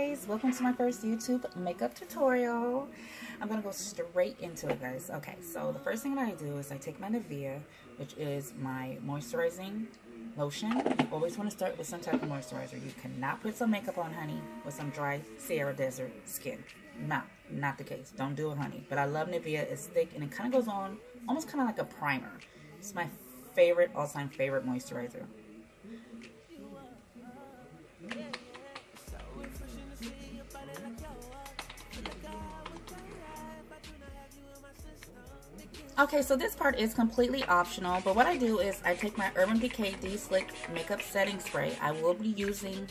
guys, welcome to my first YouTube makeup tutorial. I'm gonna go straight into it, guys. Okay, so the first thing that I do is I take my Nivea, which is my moisturizing lotion. You always want to start with some type of moisturizer. You cannot put some makeup on, honey, with some dry Sahara Desert skin. Not the case. Don't do it, honey. But I love Nivea. It's thick and it kind of goes on almost kind of like a primer. It's my favorite, all-time favorite moisturizer. Okay, so this part is completely optional, but what I do is I take my Urban Decay De-Slick Makeup Setting Spray. I will be using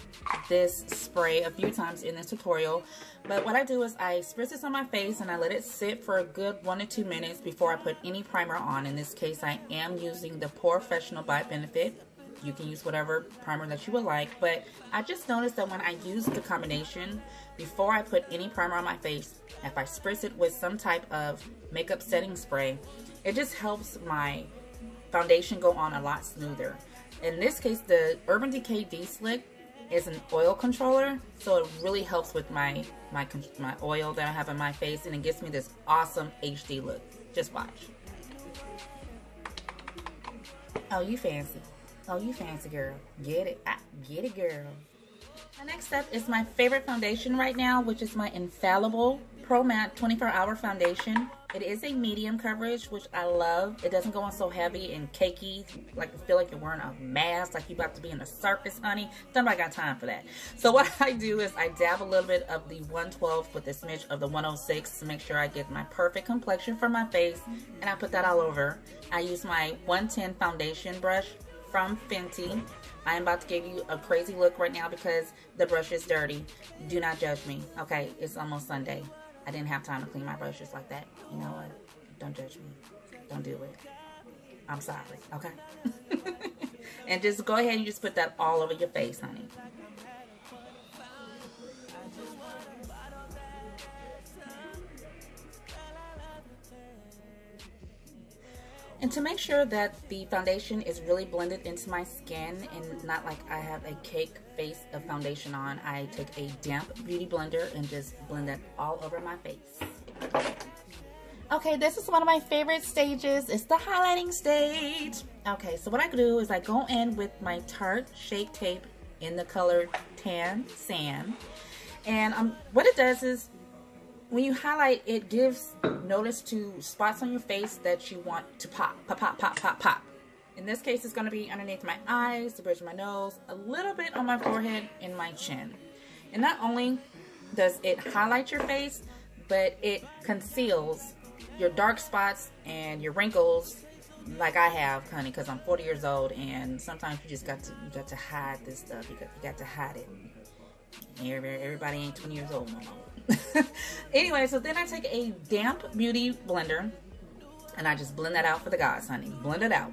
this spray a few times in this tutorial, but what I do is I spritz this on my face and I let it sit for a good 1 to 2 minutes before I put any primer on. In this case, I am using the Pore Fessional by Benefit. You can use whatever primer that you would like, but I just noticed that when I use the combination, before I put any primer on my face, if I spritz it with some type of makeup setting spray, it just helps my foundation go on a lot smoother. In this case, the Urban Decay De-Slick is an oil controller, so it really helps with my oil that I have on my face, and it gives me this awesome HD look. Just watch. Oh, you fancy. Oh, you fancy, girl. Get it. Get it, girl. My next step is my favorite foundation right now, which is my Infallible Pro Matte 24-Hour Foundation. It is a medium coverage, which I love. It doesn't go on so heavy and cakey, like you feel like you're wearing a mask, like you're about to be in a circus, honey. Nobody got time for that. So what I do is I dab a little bit of the 112 with a smidge of the 106 to make sure I get my perfect complexion for my face, and I put that all over. I use my 110 foundation brush from Fenty. I am about to give you a crazy look right now because the brush is dirty. Do not judge me, okay? It's almost Sunday. I didn't have time to clean my brushes like that. You know what? Don't judge me. Don't do it. I'm sorry, okay? And just go ahead and just put that all over your face, honey. And to make sure that the foundation is really blended into my skin and not like I have a cake face of foundation on, I take a damp beauty blender and just blend that all over my face. Okay, this is one of my favorite stages. It's the highlighting stage. Okay, so what I do is I go in with my Tarte Shape Tape in the color Tan Sand. And what it does is, when you highlight, it gives notice to spots on your face that you want to pop, pop, pop, pop, pop, pop. In this case, it's going to be underneath my eyes, the bridge of my nose, a little bit on my forehead, and my chin. And not only does it highlight your face, but it conceals your dark spots and your wrinkles, like I have, honey, because I'm 40 years old, and sometimes you just got to hide this stuff. You got to hide it. Everybody ain't 20 years old no more. Anyway, so then I take a damp beauty blender and I just blend that out for the guys, honey. Blend it out.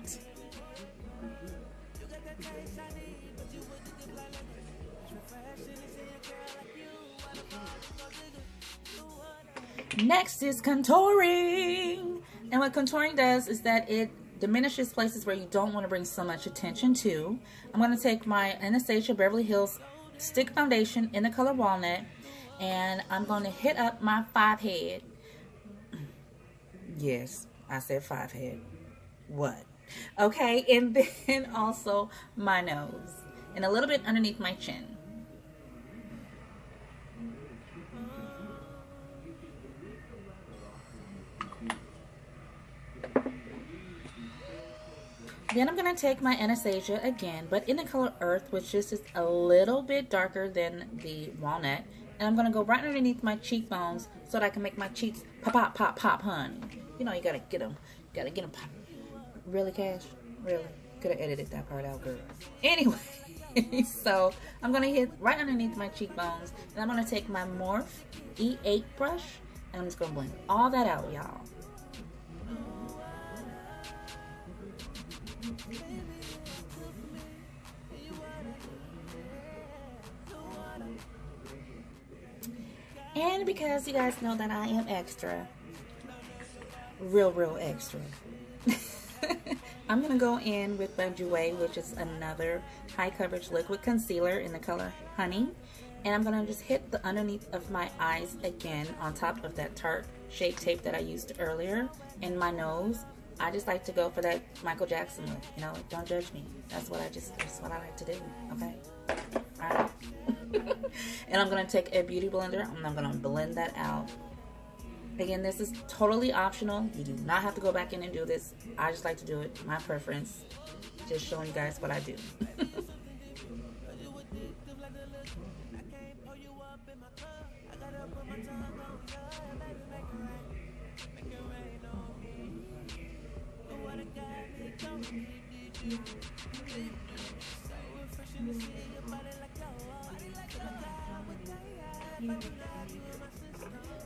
Next is contouring. And what contouring does is that it diminishes places where you don't want to bring so much attention to. I'm going to take my Anastasia Beverly Hills stick foundation in the color Walnut, and I'm going to hit up my 5 head. Yes, I said 5 head. What? Okay, and then also my nose and a little bit underneath my chin. Then I'm going to take my Anastasia again, but in the color Earth, which just is a little bit darker than the Walnut. And I'm going to go right underneath my cheekbones so that I can make my cheeks pop, pop, pop, pop, honey. You know, you got to get them. You got to get them pop. Really, Cash? Really? Could have edited that part out, girl. Anyway, so I'm going to hit right underneath my cheekbones. And I'm going to take my Morphe E8 brush, and I'm just going to blend all that out, y'all. And because you guys know that I am extra, real extra, I'm going to go in with my Jouer, which is another high coverage liquid concealer in the color Honey. And I'm going to just hit the underneath of my eyes again on top of that Tarte Shape Tape that I used earlier. In my nose, I just like to go for that Michael Jackson look. You know, don't judge me. That's what I like to do, okay? Alright. And I'm going to take a beauty blender and I'm going to blend that out. Again, this is totally optional. You do not have to go back in and do this. I just like to do it. My preference. Just showing you guys what I do.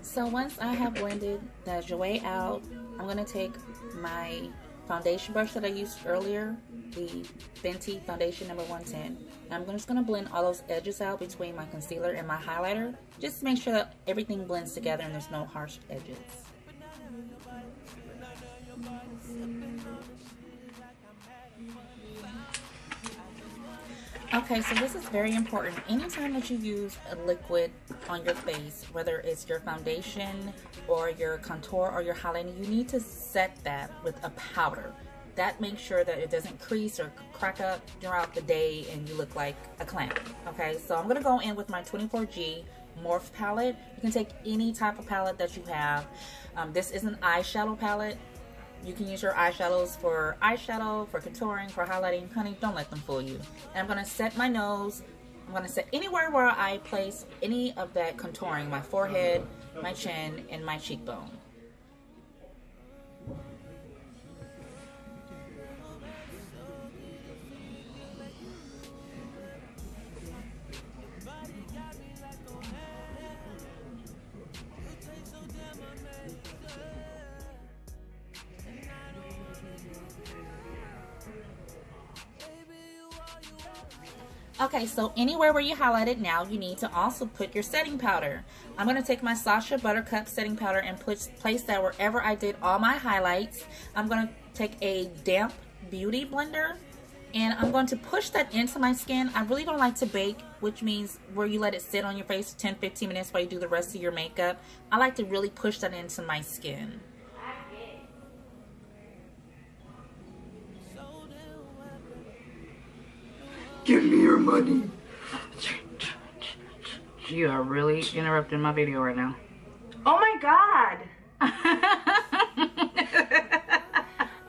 So once I have blended the Jouer out, I'm going to take my foundation brush that I used earlier, the Fenty Foundation number 110. And I'm just going to blend all those edges out between my concealer and my highlighter, just to make sure that everything blends together and there's no harsh edges. Okay, so this is very important. Anytime that you use a liquid on your face, whether it's your foundation or your contour or your highlighting, you need to set that with a powder. That makes sure that it doesn't crease or crack up throughout the day and you look like a clown. Okay, so I'm going to go in with my 24G Morph palette. You can take any type of palette that you have. This is an eyeshadow palette. You can use your eyeshadows for eyeshadow, for contouring, for highlighting. Honey, don't let them fool you. And I'm going to set my nose. I'm going to set anywhere where I place any of that contouring. My forehead, my chin, and my cheekbone. Okay, so anywhere where you highlight it now, you need to also put your setting powder. I'm going to take my Sacha Buttercup setting powder and place that wherever I did all my highlights. I'm going to take a damp beauty blender and I'm going to push that into my skin. I really don't like to bake, which means where you let it sit on your face for 10-15 minutes while you do the rest of your makeup. I like to really push that into my skin. Give me your money. You are really interrupting my video right now. Oh my god.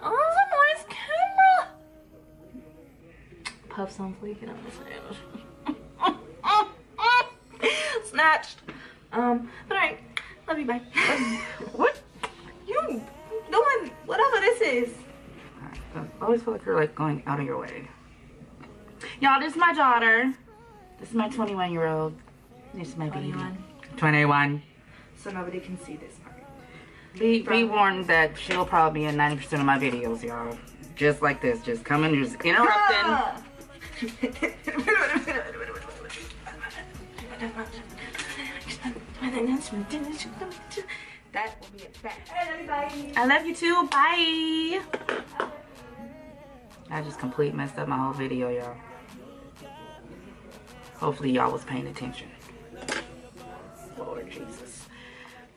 Oh, the nice camera. Puffs on fleek and I'm snatched. But alright. Love you, bye. What? You doing whatever this is. I always feel like you're like going out of your way. Y'all, this is my daughter. This is my 21-year-old. This is my baby. 21. So nobody can see this part. Be warned that she'll probably be in 90% of my videos, y'all. Just like this. Just coming, just interrupting. That will be it. Bye. I love you too. Bye. I just completely messed up my whole video, y'all. Hopefully y'all was paying attention. Lord Jesus.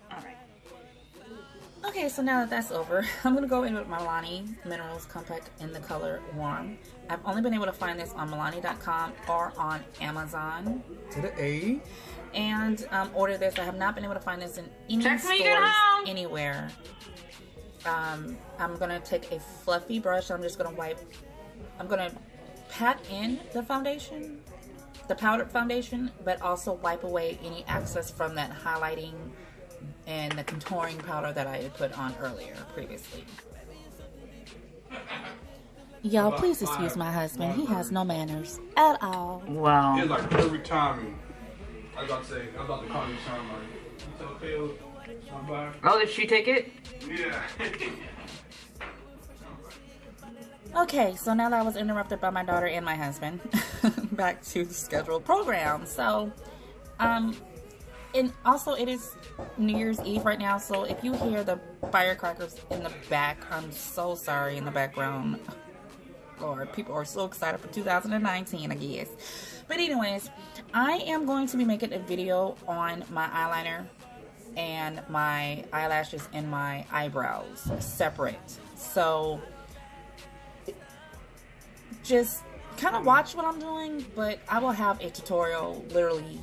Alright. Okay, so now that that's over, I'm going to go in with my Milani Minerals Compact in the color Warm. I've only been able to find this on Milani.com or on Amazon. To the A. And order this. I have not been able to find this in any stores anywhere. I'm going to take a fluffy brush. I'm just going to I'm going to pat in the foundation, the powdered foundation, but also wipe away any excess from that highlighting and the contouring powder that I had put on earlier previously. Y'all, please excuse my husband. He has no manners at all. Wow. It's like every time I was about to call you something like, it's okay with somebody? Oh, did she take it? Yeah. Okay, so now that I was interrupted by my daughter and my husband, back to the scheduled program. So, and also it is New Year's Eve right now, so if you hear the firecrackers in the back, I'm so sorry in the background. Lord, people are so excited for 2019, I guess. But anyways, I am going to be making a video on my eyeliner and my eyelashes and my eyebrows separate. So just kind of watch what I'm doing, but I will have a tutorial literally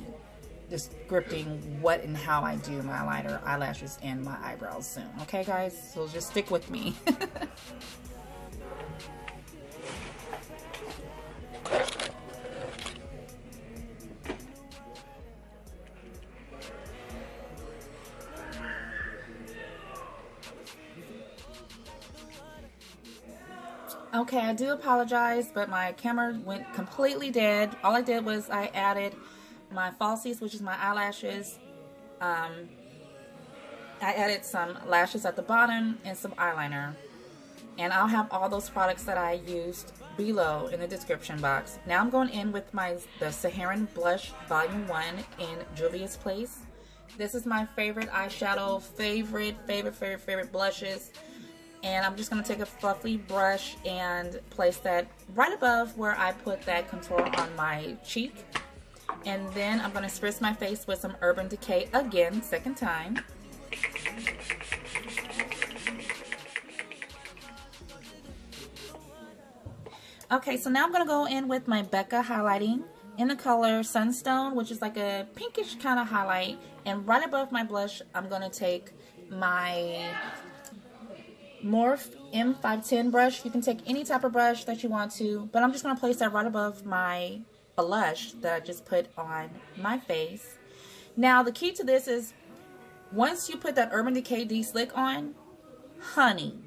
descripting what and how I do my eyeliner, eyelashes, and my eyebrows soon. Okay, guys? So just stick with me. Okay, I do apologize, but my camera went completely dead. All I did was I added my falsies, which is my eyelashes. I added some lashes at the bottom and some eyeliner. And I'll have all those products that I used below in the description box. Now I'm going in with the Saharan Blush Volume 1 in Juvia's Place. This is my favorite eyeshadow, favorite blushes. And I'm just going to take a fluffy brush and place that right above where I put that contour on my cheek. And then I'm going to spritz my face with some Urban Decay again, second time. Okay, so now I'm going to go in with my Becca highlighting in the color Sunstone, which is like a pinkish kind of highlight. And right above my blush, I'm going to take my Morphe M510 brush. You can take any type of brush that you want to, but I'm just going to place that right above my blush that I just put on my face. Now the key to this is once you put that Urban Decay D-Slick on, honey,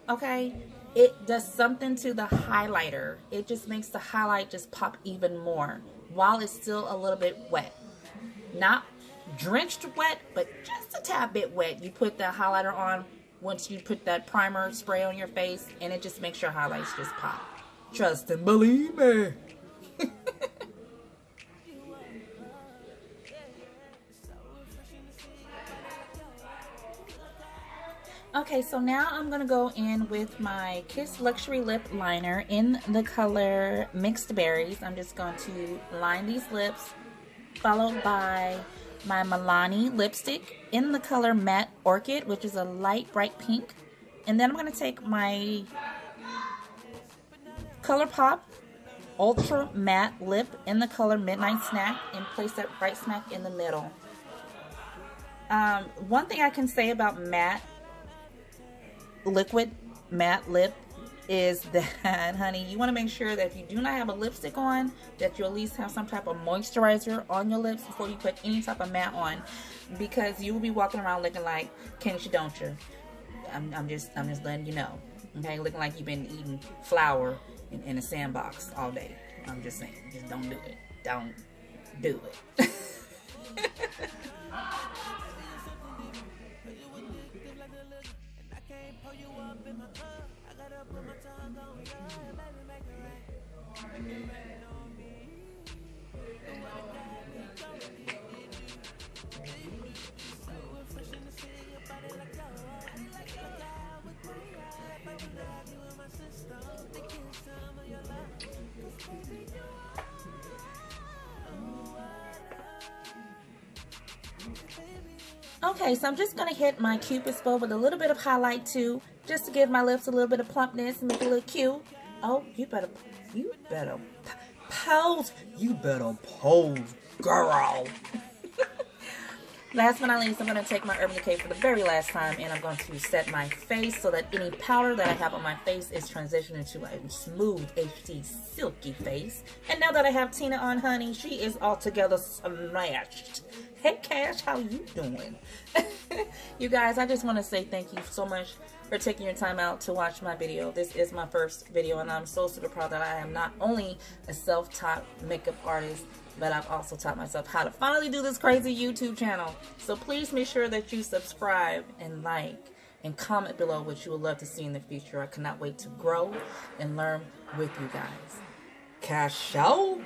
okay, it does something to the highlighter. It just makes the highlight just pop even more while it's still a little bit wet. Not drenched wet, but just a tad bit wet. You put that highlighter on once you put that primer spray on your face, and it just makes your highlights just pop. Trust and believe me. Okay, so now I'm going to go in with my Kiss Luxury Lip Liner in the color Mixed Berries. I'm just going to line these lips, followed by my Milani lipstick in the color Matte Orchid, which is a light bright pink. And then I'm going to take my ColourPop Ultra Matte Lip in the color Midnight Snack and place that right smack in the middle. One thing I can say about matte liquid matte lip is that, honey, you want to make sure that if you do not have a lipstick on, that you at least have some type of moisturizer on your lips before you put any type of matte on, because you will be walking around looking like can't you don't you. I'm just letting you know, okay, looking like you've been eating flour in a sandbox all day. I'm just saying, just don't do it. Don't do it. Okay, so I'm just going to hit my Cupid's bow with a little bit of highlight too, just to give my lips a little bit of plumpness and make it look cute. Oh, you better pose. You better pose, girl. Last but not least, I'm going to take my Urban Decay for the very last time, and I'm going to set my face so that any powder that I have on my face is transitioned into a smooth, HD, silky face. And now that I have Tina on, honey, she is altogether smashed. Hey, Cash, how you doing? You guys, I just want to say thank you so much for taking your time out to watch my video. This is my first video, and I'm so super proud that I am not only a self-taught makeup artist, but I've also taught myself how to finally do this crazy YouTube channel. So please make sure that you subscribe and like and comment below what you would love to see in the future. I cannot wait to grow and learn with you guys. Cash out!